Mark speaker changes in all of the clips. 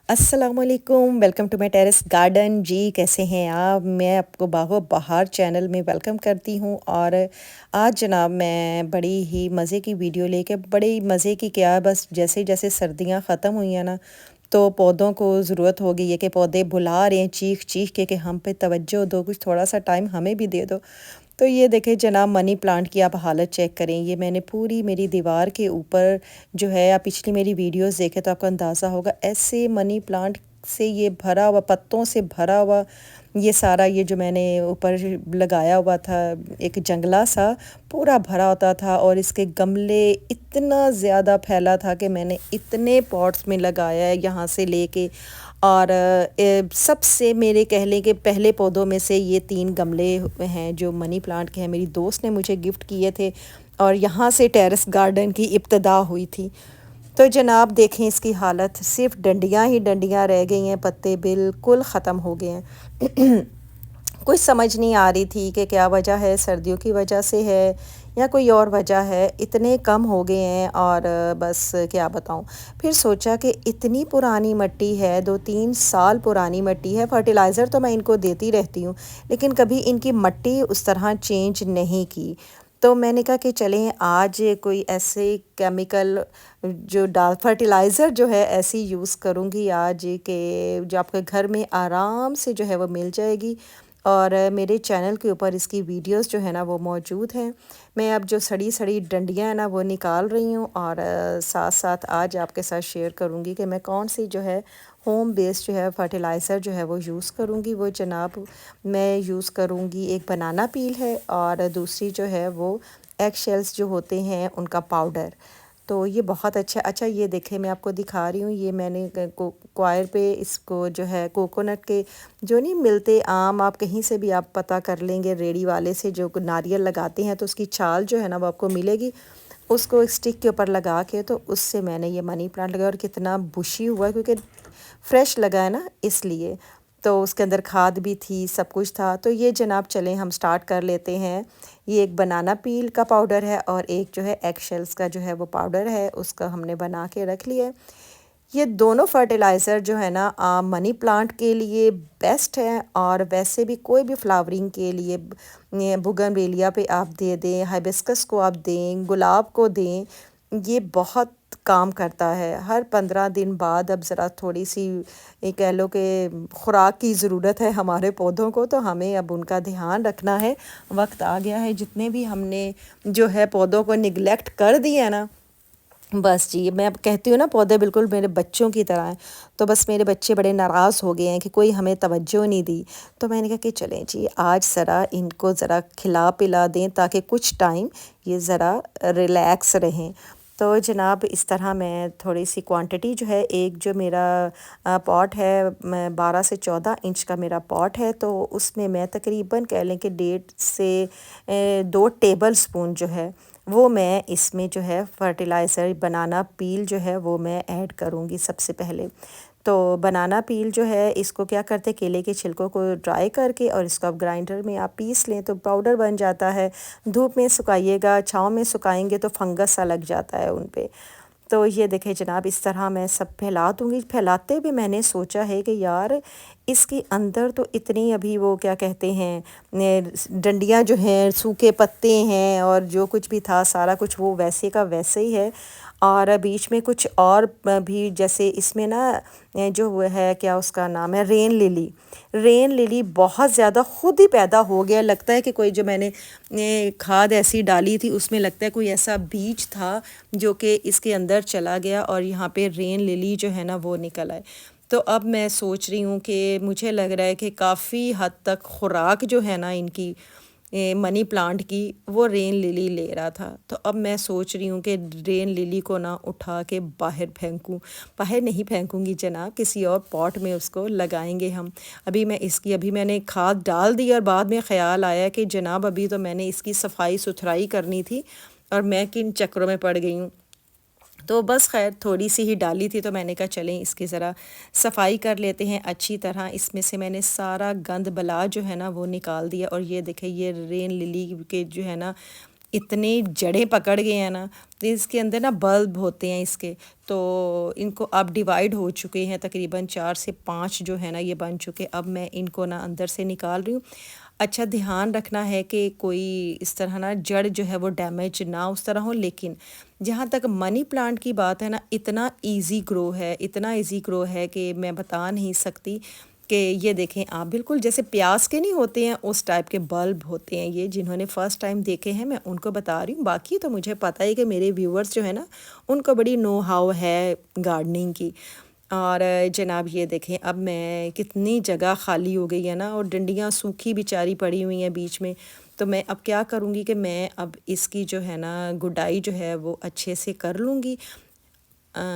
Speaker 1: السلام علیکم، welcome to my terrace garden. جی کیسے ہیں آپ؟ میں آپ کو باغ و بہار چینل میں ویلکم کرتی ہوں، اور آج جناب میں بڑی ہی مزے کی ویڈیو لے کے، بڑی مزے کی کیا، بس جیسے جیسے سردیاں ختم ہوئی ہیں نا، تو پودوں کو ضرورت ہو گئی ہے کہ پودے بلا رہے ہیں چیخ چیخ کے کہ ہم پہ توجہ دو، کچھ تھوڑا سا ٹائم ہمیں بھی دے دو۔ تو یہ دیکھیں جناب، منی پلانٹ کی آپ حالت چیک کریں۔ یہ میں نے پوری میری دیوار کے اوپر جو ہے، آپ پچھلی میری ویڈیوز دیکھیں تو آپ کو اندازہ ہوگا، ایسے منی پلانٹ سے یہ بھرا ہوا، پتوں سے بھرا ہوا یہ سارا، یہ جو میں نے اوپر لگایا ہوا تھا ایک جنگلہ سا، پورا بھرا ہوتا تھا، اور اس کے گملے اتنا زیادہ پھیلا تھا کہ میں نے اتنے پاٹس میں لگایا ہے یہاں سے لے کے، اور سب سے میرے کہہ لیں کہ پہلے پودوں میں سے یہ 3 گملے ہیں جو منی پلانٹ کے ہیں، میری دوست نے مجھے گفٹ کیے تھے، اور یہاں سے ٹیرس گارڈن کی ابتدا ہوئی تھی۔ تو جناب دیکھیں اس کی حالت، صرف ڈنڈیاں ہی ڈنڈیاں رہ گئی ہیں، پتے بالکل ختم ہو گئے ہیں۔ کچھ سمجھ نہیں آ رہی تھی کہ کیا وجہ ہے، سردیوں کی وجہ سے ہے یا کوئی اور وجہ ہے، اتنے کم ہو گئے ہیں، اور بس کیا بتاؤں۔ پھر سوچا کہ اتنی پرانی مٹی ہے، 2-3 سال پرانی مٹی ہے، فرٹیلائزر تو میں ان کو دیتی رہتی ہوں، لیکن کبھی ان کی مٹی اس طرح چینج نہیں کی۔ تو میں نے کہا کہ چلیں آج کوئی ایسے کیمیکل جو فرٹیلائزر جو ہے ایسی یوز کروں گی آج کہ جو آپ کے گھر میں آرام سے جو ہے وہ مل جائے گی، اور میرے چینل کے اوپر اس کی ویڈیوز جو ہے نا وہ موجود ہیں۔ میں اب جو سڑی سڑی ڈنڈیاں ہیں نا وہ نکال رہی ہوں، اور ساتھ ساتھ آج آپ کے ساتھ شیئر کروں گی کہ میں کون سی جو ہے ہوم بیس جو ہے فرٹیلائزر جو ہے وہ یوز کروں گی۔ وہ جناب میں یوز کروں گی، ایک بنانا پیل ہے، اور دوسری جو ہے وہ ایگ شیلز جو ہوتے ہیں ان کا پاؤڈر۔ تو یہ بہت اچھا یہ دیکھیں، میں آپ کو دکھا رہی ہوں، یہ میں نے کوائر پہ اس کو جو ہے کوکونٹ کے جو نہیں ملتے عام، آپ کہیں سے بھی آپ پتہ کر لیں گے ریڑی والے سے، جو ناریل لگاتے ہیں تو اس کی چھال جو ہے نا وہ آپ کو ملے گی، اس کو ایک اسٹک کے اوپر لگا کے، تو اس سے میں نے یہ منی پلانٹ لگایا، اور کتنا بشی ہوا ہے کیونکہ فریش لگا ہے نا اس لیے، تو اس کے اندر کھاد بھی تھی، سب کچھ تھا۔ تو یہ جناب چلیں ہم سٹارٹ کر لیتے ہیں۔ یہ ایک بنانا پیل کا پاؤڈر ہے، اور ایک جو ہے ایگ شیلز کا جو ہے وہ پاؤڈر ہے، اس کا ہم نے بنا کے رکھ لیا ہے۔ یہ دونوں فرٹیلائزر جو ہے نا منی پلانٹ کے لیے بیسٹ ہیں، اور ویسے بھی کوئی بھی فلاورنگ کے لیے بوگن ویلیا پہ آپ دے دیں، ہائبسکس کو آپ دیں، گلاب کو دیں، یہ بہت کام کرتا ہے۔ ہر 15 دن بعد اب ذرا تھوڑی سی یہ کہہ لو کہ خوراک کی ضرورت ہے ہمارے پودوں کو، تو ہمیں اب ان کا دھیان رکھنا ہے، وقت آ گیا ہے۔ جتنے بھی ہم نے جو ہے پودوں کو نگلیکٹ کر دیا نا، بس جی میں اب کہتی ہوں نا پودے بالکل میرے بچوں کی طرح ہیں، تو بس میرے بچے بڑے ناراض ہو گئے ہیں کہ کوئی ہمیں توجہ نہیں دی۔ تو میں نے کہا کہ چلیں جی آج ذرا ان کو ذرا کھلا پلا دیں تاکہ کچھ ٹائم یہ ذرا ریلیکس رہیں۔ تو جناب اس طرح میں تھوڑی سی کوانٹٹی جو ہے، ایک جو میرا پاٹ ہے 12 سے 14 انچ کا میرا پاٹ ہے، تو اس میں میں تقریباً کہہ لیں کہ 1.5 سے 2 ٹیبل سپون جو ہے وہ میں اس میں جو ہے فرٹیلائزر بنانا پیل جو ہے وہ میں ایڈ کروں گی سب سے پہلے۔ تو بنانا پیل جو ہے اس کو کیا کرتے، کیلے کے چھلکوں کو ڈرائی کر کے، اور اس کو آپ گرائنڈر میں آپ پیس لیں تو پاؤڈر بن جاتا ہے۔ دھوپ میں سکائیے گا، چھاؤں میں سکائیں گے تو فنگس سا لگ جاتا ہے ان پہ۔ تو یہ دیکھیں جناب اس طرح میں سب پھیلا دوں گی۔ پھیلاتے ہوئے میں نے سوچا ہے کہ یار اس کے اندر تو اتنی ابھی وہ کیا کہتے ہیں ڈنڈیاں جو ہیں، سوکھے پتے ہیں، اور جو کچھ بھی تھا سارا کچھ وہ ویسے کا ویسے ہی ہے، اور بیچ میں کچھ اور بھی، جیسے اس میں نا جو وہ ہے کیا اس کا نام ہے، رین للی۔ رین للی بہت زیادہ خود ہی پیدا ہو گیا، لگتا ہے کہ کوئی جو میں نے کھاد ایسی ڈالی تھی اس میں لگتا ہے کوئی ایسا بیج تھا جو کہ اس کے اندر چلا گیا، اور یہاں پہ رین للی جو ہے نا وہ نکل آئے۔ تو اب میں سوچ رہی ہوں کہ مجھے لگ رہا ہے کہ کافی حد تک خوراک جو ہے نا ان کی منی پلانٹ کی وہ رین للی لے رہا تھا۔ تو اب میں سوچ رہی ہوں کہ رین للی کو نہ اٹھا کے باہر پھینکوں، باہر نہیں پھینکوں گی جناب، کسی اور پاٹ میں اس کو لگائیں گے ہم۔ ابھی میں نے کھاد ڈال دی، اور بعد میں خیال آیا کہ جناب ابھی تو میں نے اس کی صفائی ستھرائی کرنی تھی، اور میں کن چکروں میں پڑ گئی ہوں۔ تو بس خیر تھوڑی سی ہی ڈالی تھی، تو میں نے کہا چلیں اس کی ذرا صفائی کر لیتے ہیں اچھی طرح۔ اس میں سے میں نے سارا گند بلا جو ہے نا وہ نکال دیا، اور یہ دیکھیں یہ رین للی کے جو ہے نا اتنے جڑیں پکڑ گئے ہیں نا، تو اس کے اندر نا بلب ہوتے ہیں اس کے، تو ان کو اب ڈیوائیڈ ہو چکے ہیں، تقریباً 4 سے 5 جو ہے نا یہ بن چکے. اب میں ان کو نا اندر سے نکال رہی ہوں. اچھا دھیان رکھنا ہے کہ کوئی اس طرح نا جڑ جو ہے وہ ڈیمیج نہ اس طرح ہو. لیکن جہاں تک منی پلانٹ کی بات ہے نا، اتنا ایزی گرو ہے، اتنا ایزی گرو ہے کہ میں بتا نہیں سکتی. کہ یہ دیکھیں آپ، بالکل جیسے پیاز کے نہیں ہوتے ہیں اس ٹائپ کے بلب ہوتے ہیں یہ. جنہوں نے فرسٹ ٹائم دیکھے ہیں میں ان کو بتا رہی ہوں، باقی تو مجھے پتہ ہے کہ میرے ویورز جو ہے نا ان کو بڑی نو ہاؤ ہے گارڈننگ کی. اور جناب یہ دیکھیں اب میں کتنی جگہ خالی ہو گئی ہے نا، اور ڈنڈیاں سوکھی بیچاری پڑی ہوئی ہیں بیچ میں. تو میں اب کیا کروں گی کہ میں اب اس کی جو ہے نا گڈائی جو ہے وہ اچھے سے کر لوں گی.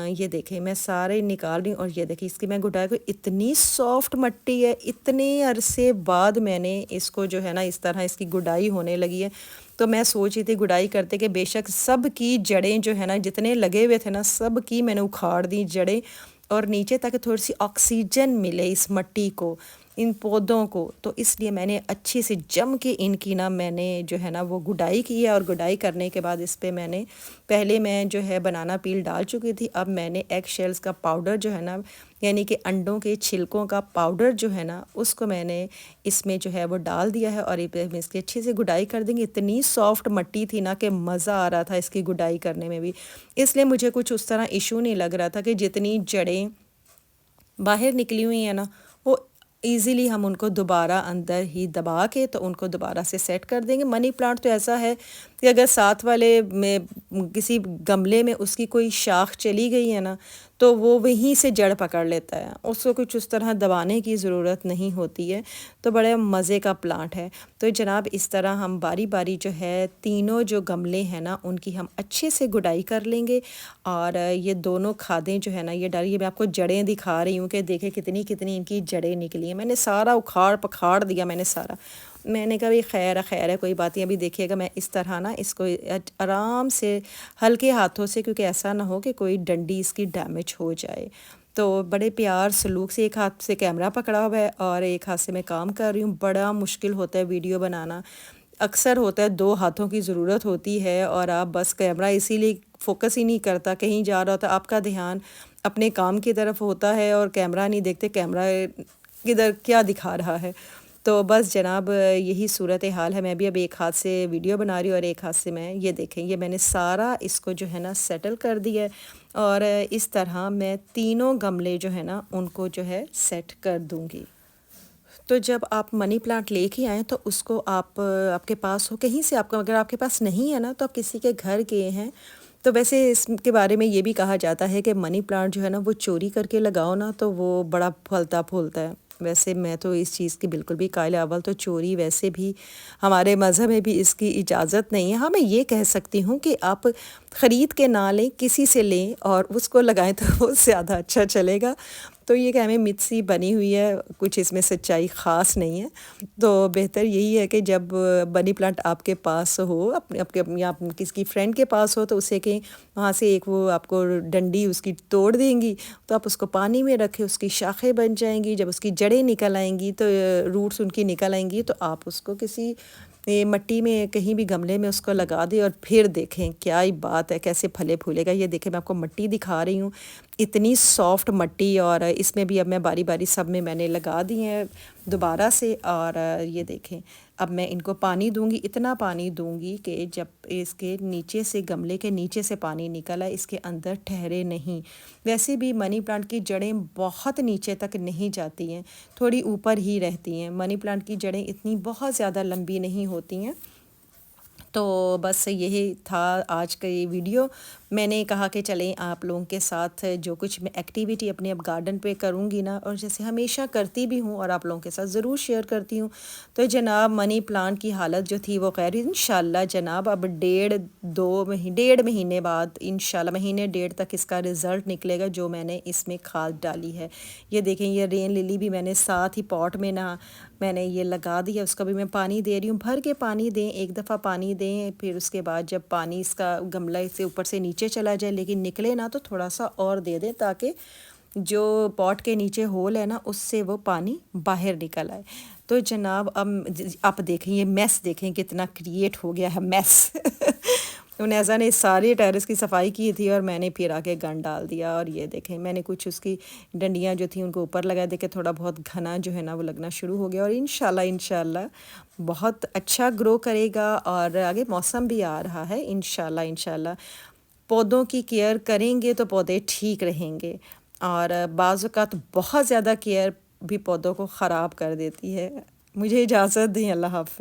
Speaker 1: یہ دیکھیں میں سارے نکال رہی ہوں، اور یہ دیکھیں اس کی میں گڈائی کو، اتنی سافٹ مٹی ہے. اتنے عرصے بعد میں نے اس کو جو ہے نا اس طرح اس کی گڈائی ہونے لگی ہے. تو میں سوچ رہی تھی گڈائی کرتے کہ بے شک سب کی جڑیں جو ہے نا جتنے لگے ہوئے تھے نا سب کی میں نے اکھاڑ دی جڑیں، اور نیچے تاکہ تھوڑی سی آکسیجن ملے اس مٹی کو، ان پودوں کو. تو اس لیے میں نے اچھی سے جم کے ان کی نا میں نے جو ہے نا وہ گڈائی کی ہے. اور گڈائی کرنے کے بعد اس پہ میں نے پہلے میں جو ہے بنانا پیل ڈال چکی تھی. اب میں نے ایگ شیلز کا پاؤڈر جو ہے نا، یعنی کہ انڈوں کے چھلکوں کا پاؤڈر جو ہے نا اس کو میں نے اس میں جو ہے وہ ڈال دیا ہے. اور میں اس کی اچھی سے گڈائی کر دیں گے. اتنی سافٹ مٹی تھی نا کہ مزہ آ رہا تھا اس کی گڈائی کرنے میں بھی. اس لیے مجھے کچھ اس طرح ایشو نہیں لگ رہا تھا کہ جتنی جڑیں باہر نکلی ہوئی ہیں نا وہ ایزیلی ہم ان کو دوبارہ اندر ہی دبا کے تو ان کو دوبارہ سے سیٹ کر دیں گے. منی پلانٹ تو ایسا ہے کہ اگر ساتھ والے میں کسی گملے میں اس کی کوئی شاخ چلی گئی ہے نا تو وہ وہیں سے جڑ پکڑ لیتا ہے، اس کو کچھ اس طرح دبانے کی ضرورت نہیں ہوتی ہے. تو بڑے مزے کا پلانٹ ہے. تو جناب اس طرح ہم باری باری جو ہے تینوں جو گملے ہیں نا ان کی ہم اچھے سے گڈائی کر لیں گے. اور یہ دونوں کھادیں جو ہے نا یہ ڈالیے. میں آپ کو جڑیں دکھا رہی ہوں کہ دیکھیں کتنی کتنی ان کی جڑیں نکلی ہیں. میں نے سارا اکھاڑ پکھاڑ دیا میں نے سارا. میں نے کہا بھی خیر ہے کوئی بات نہیں. ابھی دیکھیے گا میں اس طرح نا اس کو آرام سے ہلکے ہاتھوں سے، کیونکہ ایسا نہ ہو کہ کوئی ڈنڈی اس کی ڈیمیج ہو جائے. تو بڑے پیار سلوک سے ایک ہاتھ سے کیمرہ پکڑا ہوا ہے اور ایک ہاتھ سے میں کام کر رہی ہوں. بڑا مشکل ہوتا ہے ویڈیو بنانا، اکثر ہوتا ہے 2 ہاتھوں کی ضرورت ہوتی ہے. اور آپ بس کیمرہ اسی لیے فوکس ہی نہیں کرتا، کہیں جا رہا ہوتا، آپ کا دھیان اپنے کام کی طرف ہوتا ہے اور کیمرہ نہیں دیکھتے کیمرہ کدھر کیا دکھا رہا ہے. تو بس جناب یہی صورت حال ہے. میں بھی اب ایک ہاتھ سے ویڈیو بنا رہی ہوں اور ایک ہاتھ سے میں یہ دیکھیں یہ میں نے سارا اس کو جو ہے نا سیٹل کر دیا ہے. اور اس طرح میں تینوں گملے جو ہے نا ان کو جو ہے سیٹ کر دوں گی. تو جب آپ منی پلانٹ لے کے آئیں تو اس کو آپ کے پاس ہو کہیں سے، آپ کو اگر آپ کے پاس نہیں ہے نا تو آپ کسی کے گھر گئے ہیں تو ویسے اس کے بارے میں یہ بھی کہا جاتا ہے کہ منی پلانٹ جو ہے نا وہ چوری کر کے لگاؤ نا تو وہ بڑا پھلتا پھولتا ہے. ویسے میں تو اس چیز کی بالکل بھی قائل اول تو چوری ویسے بھی ہمارے مذہب میں بھی اس کی اجازت نہیں ہے. ہاں میں یہ کہہ سکتی ہوں کہ آپ خرید کے نہ لیں، کسی سے لیں اور اس کو لگائیں تو وہ زیادہ اچھا چلے گا. تو یہ کہ ہمیں مت سی بنی ہوئی ہے، کچھ اس میں سچائی خاص نہیں ہے. تو بہتر یہی ہے کہ جب منی پلانٹ آپ کے پاس ہو، اپنے یا کسی کی فرینڈ کے پاس ہو تو اسے کہ وہاں سے ایک وہ آپ کو ڈنڈی اس کی توڑ دیں گی تو آپ اس کو پانی میں رکھیں، اس کی شاخیں بن جائیں گی. جب اس کی جڑیں نکل آئیں گی تو روٹس ان کی نکل آئیں گی تو آپ اس کو کسی مٹی میں کہیں بھی گملے میں اس کو لگا دیں اور پھر دیکھیں کیا ہی بات ہے کیسے پھلے پھولے گا. یہ دیکھیں میں آپ کو مٹی دکھا رہی ہوں، اتنی سافٹ مٹی. اور اس میں بھی اب میں باری باری سب میں نے لگا دی ہیں دوبارہ سے. اور یہ دیکھیں اب میں ان کو پانی دوں گی، اتنا پانی دوں گی کہ جب اس کے نیچے سے گملے کے نیچے سے پانی نکل آئے، اس کے اندر ٹھہرے نہیں. ویسے بھی منی پلانٹ کی جڑیں بہت نیچے تک نہیں جاتی ہیں، تھوڑی اوپر ہی رہتی ہیں. منی پلانٹ کی جڑیں اتنی بہت زیادہ لمبی نہیں ہوتی ہیں. تو بس یہی تھا آج کا یہ ویڈیو. میں نے کہا کہ چلیں آپ لوگوں کے ساتھ جو کچھ میں ایکٹیویٹی اپنے اب گارڈن پہ کروں گی نا، اور جیسے ہمیشہ کرتی بھی ہوں اور آپ لوگوں کے ساتھ ضرور شیئر کرتی ہوں. تو جناب منی پلانٹ کی حالت جو تھی وہ خیر انشاءاللہ جناب اب 1.5 مہینے بعد انشاءاللہ مہینے 1.5 تک اس کا رزلٹ نکلے گا جو میں نے اس میں کھاد ڈالی ہے. یہ دیکھیں یہ رین للی بھی میں نے ساتھ ہی پاٹ میں نہ میں نے یہ لگا دیا، اس کا بھی میں پانی دے رہی ہوں. بھر کے پانی دیں، ایک دفعہ پانی دیں، پھر اس کے بعد جب پانی اس کا گملہ سے اوپر سے نیچے چلا جائے لیکن نکلے نا تو تھوڑا سا اور دے دیں تاکہ جو پاٹ کے نیچے ہول ہے نا اس سے وہ پانی باہر نکل آئے. تو جناب اب آپ دیکھیں یہ میس دیکھیں کتنا کریٹ ہو گیا ہے میس انیسا نے سارے ٹیرس کی صفائی کی تھی اور میں نے پھر آ کے گن ڈال دیا، اور یہ دیکھیں میں نے کچھ اس کی ڈنڈیاں جو تھیں ان کو اوپر لگا دے کے تھوڑا بہت گھنا جو ہے نا وہ لگنا شروع ہو گیا، اور انشاءاللہ بہت اچھا گرو کرے گا، اور آگے موسم بھی آ رہا ہے انشاءاللہ پودوں کی کیئر کریں گے تو پودے ٹھیک رہیں گے، اور بعض اوقات بہت زیادہ کیئر بھی پودوں کو خراب کر دیتی ہے۔ مجھے اجازت دیں، اللہ حافظ۔